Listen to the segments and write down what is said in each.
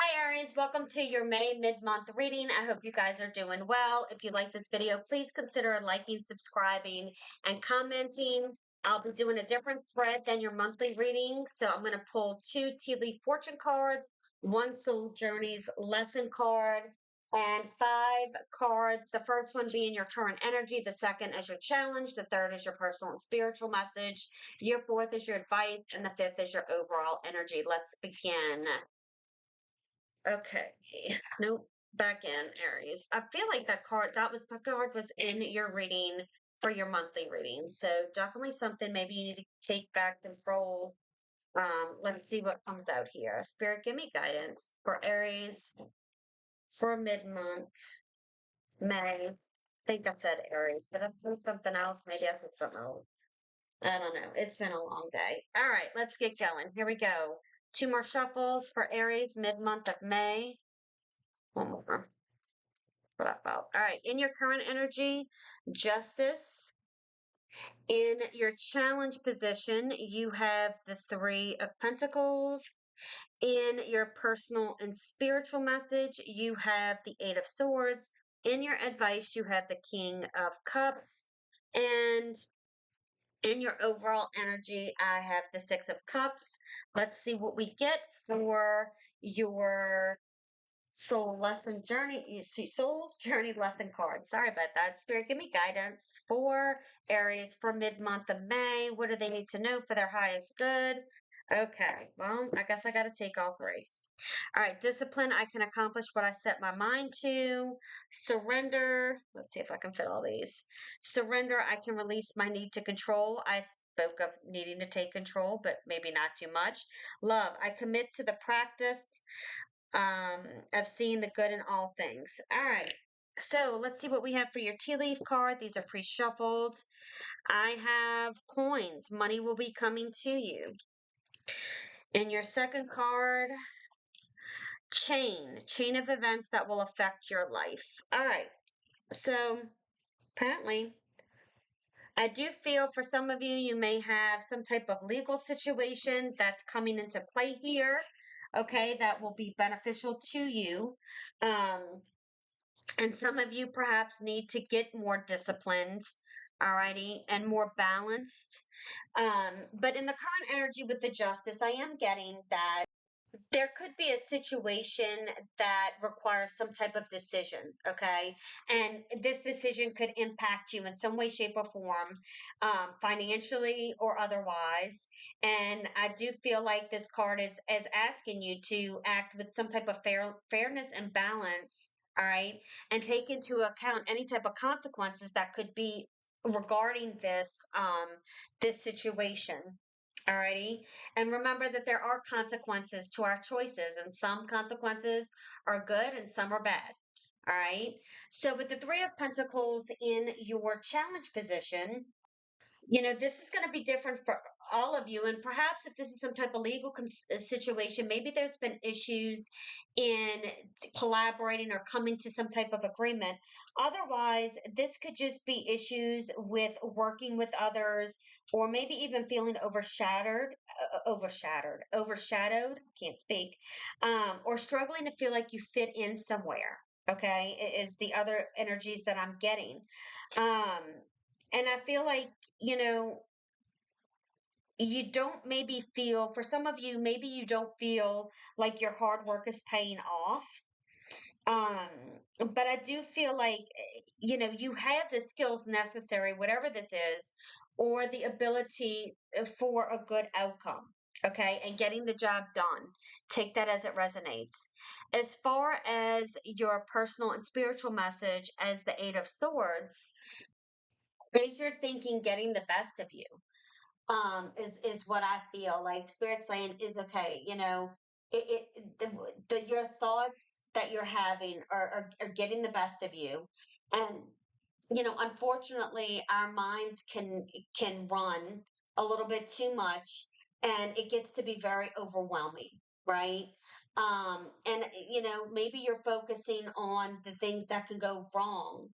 Hi Aries, welcome to your May mid-month reading. I hope you guys are doing well. If you like this video, please consider liking, subscribing, and commenting. I'll be doing a different thread than your monthly reading. So I'm going to pull two tea leaf fortune cards, one soul journeys lesson card, and five cards. The first one being your current energy, the second is your challenge, the third is your personal and spiritual message, your fourth is your advice, and the fifth is your overall energy. Let's begin. Okay. Nope. Back in Aries. I feel like that card was in your reading for your monthly reading. So definitely something maybe you need to take back control. Let's see what comes out here. Spirit, give me guidance for Aries for mid-month, May. I think I said Aries, but I said something else. Maybe I said something else. I don't know. It's been a long day. All right, let's get going. Here we go. Two more shuffles for Aries, mid-month of May. One more. All right. In your current energy, justice. In your challenge position, you have the Three of Pentacles. In your personal and spiritual message, you have the Eight of Swords. In your advice, you have the King of Cups. And in your overall energy, I have the Six of Cups. Let's see what we get for your Soul lesson journey, you see, soul's journey lesson card. Sorry about that. Spirit, give me guidance for Aries for mid-month of May. What do they need to know for their highest good? Okay, well, I guess I got to take all three. All right, discipline. I can accomplish what I set my mind to. Surrender. Let's see if I can fit all these. Surrender. I can release my need to control. I spoke of needing to take control, but maybe not too much. Love. I commit to the practice um, of seeing the good in all things. All right. So let's see what we have for your tea leaf card. These are pre-shuffled. I have coins. Money will be coming to you. In your second card, chain of events that will affect your life. All right. So apparently, I do feel for some of you, you may have some type of legal situation that's coming into play here. Okay, that will be beneficial to you. And some of you perhaps need to get more disciplined, alrighty, and more balanced. But in the current energy with the justice, I am getting that there could be a situation that requires some type of decision, okay? And this decision could impact you in some way, shape, or form, financially or otherwise. And I do feel like this card is asking you to act with some type of fairness and balance, all right? And take into account any type of consequences that could be regarding this situation. Alrighty. And remember that there are consequences to our choices, and some consequences are good and some are bad. All right. So, with the Three of Pentacles in your challenge position, this is going to be different for all of you. And perhaps if this is some type of legal situation, maybe there's been issues in collaborating or coming to some type of agreement. Otherwise, this could just be issues with working with others, or maybe even feeling overshadowed, can't speak, or struggling to feel like you fit in somewhere. Okay, is the other energies that I'm getting. Um, and I feel like, you know, you don't maybe feel, for some of you, maybe you don't feel like your hard work is paying off. But I do feel like, you have the skills necessary, whatever this is, or the ability for a good outcome. Okay, and getting the job done. Take that as it resonates. As far as your personal and spiritual message, as the Eight of Swords, is your thinking getting the best of you? Is what I feel like spirit saying is okay. Your thoughts that you're having are getting the best of you. And unfortunately our minds can run a little bit too much, and it gets to be very overwhelming, right? And maybe you're focusing on the things that can go wrong,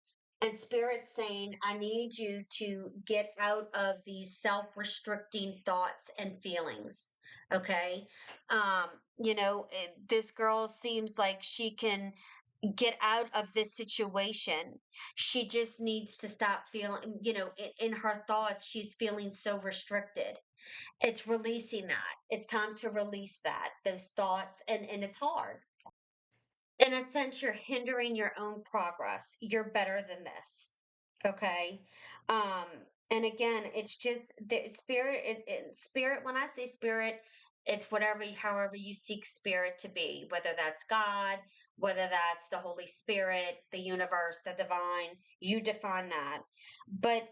and spirit's saying, I need you to get out of these self-restricting thoughts and feelings. Okay. Um, this girl seems like she can get out of this situation. She just needs to stop feeling, in her thoughts, she's feeling so restricted. It's releasing that. It's time to release that, those thoughts, and it's hard. In a sense, you're hindering your own progress. You're better than this. Okay. Um, and again, it's just the spirit, spirit, when I say spirit, it's whatever, however you seek spirit to be, whether that's God, whether that's the Holy Spirit, the universe, the divine, you define that. But,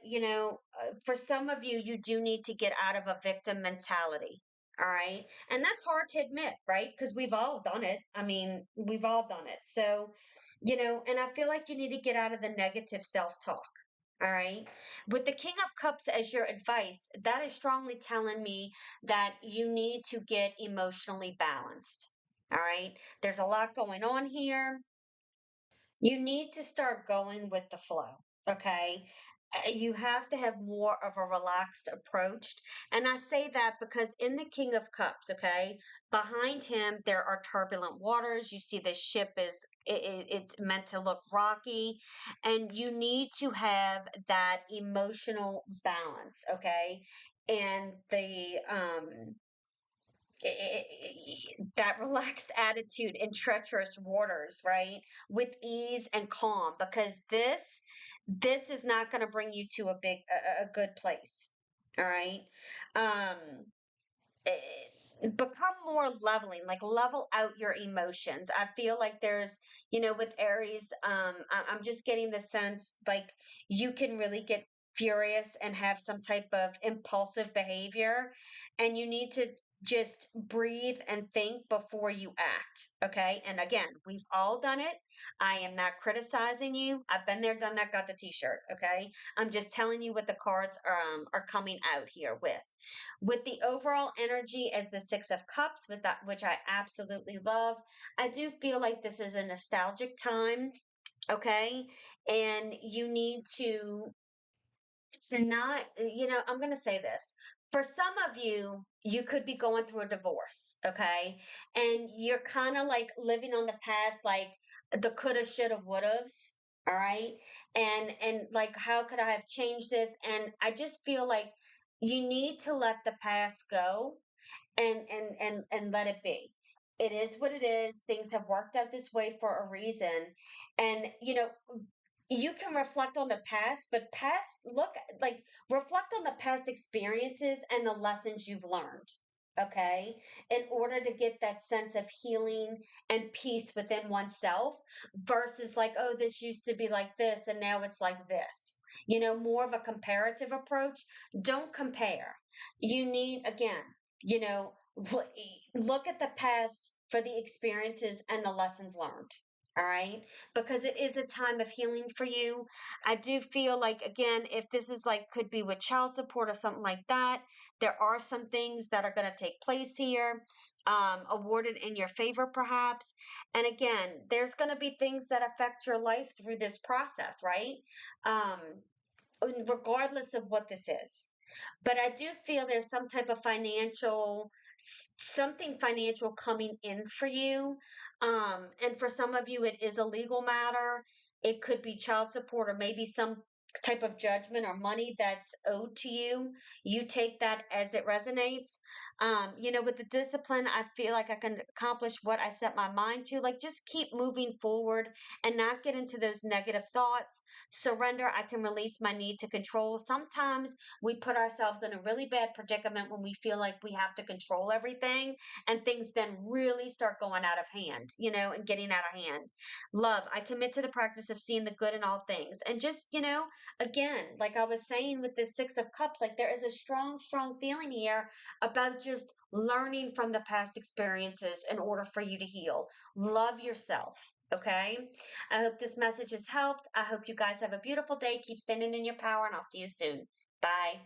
for some of you, you do need to get out of a victim mentality. All right. And that's hard to admit, right? Because we've all done it. I mean, we've all done it. So, and I feel like you need to get out of the negative self talk. All right. With the King of Cups as your advice, that is strongly telling me that you need to get emotionally balanced. All right. There's a lot going on here. You need to start going with the flow, okay? You have to have more of a relaxed approach. And I say that because in the King of Cups, okay, behind him, there are turbulent waters. You see the ship is, it's meant to look rocky. And you need to have that emotional balance, okay? And that relaxed attitude in treacherous waters, right? With ease and calm, because this is not going to bring you to a good place. All right. Um, Become more leveling, like level out your emotions. I feel like there's, with Aries, I'm just getting the sense like you can really get furious and have some type of impulsive behavior, and you need to just breathe and think before you act. Okay. And again, we've all done it. I am not criticizing you. I've been there, done that, got the t-shirt. Okay. I'm just telling you what the cards are coming out here with the overall energy as the Six of Cups, with that, which I absolutely love. I do feel like this is a nostalgic time, okay? And you need to not, I'm going to say this. For some of you, you could be going through a divorce, okay? And you're kind of like living on the past, like the coulda, shoulda, wouldas, all right? And like, how could I have changed this? And I just feel like you need to let the past go and let it be. It is what it is. Things have worked out this way for a reason. And you can reflect on the past, but reflect on the past experiences and the lessons you've learned. Okay. In order to get that sense of healing and peace within oneself versus like, oh, this used to be like this and now it's like this. More of a comparative approach. Don't compare. You need, again, you know, look at the past for the experiences and the lessons learned. All right. Because it is a time of healing for you. I do feel like, again, if this is like, could be with child support or something like that, there are some things that are going to take place here, awarded in your favor, perhaps. And again, there's going to be things that affect your life through this process, right? Um, Regardless of what this is. But I do feel there's some type of something financial coming in for you. And for some of you, it is a legal matter. It could be child support or maybe some type of judgment or money that's owed to you. You take that as it resonates. With the discipline, I feel like I can accomplish what I set my mind to. Like, just keep moving forward and not get into those negative thoughts. Surrender. I can release my need to control. Sometimes we put ourselves in a really bad predicament when we feel like we have to control everything, and things then really start going out of hand, and getting out of hand. Love, I commit to the practice of seeing the good in all things. And just, again, like I was saying with the Six of Cups, like there is a strong, strong feeling here about just learning from the past experiences in order for you to heal. Love yourself. Okay. I hope this message has helped. I hope you guys have a beautiful day. Keep standing in your power, and I'll see you soon. Bye.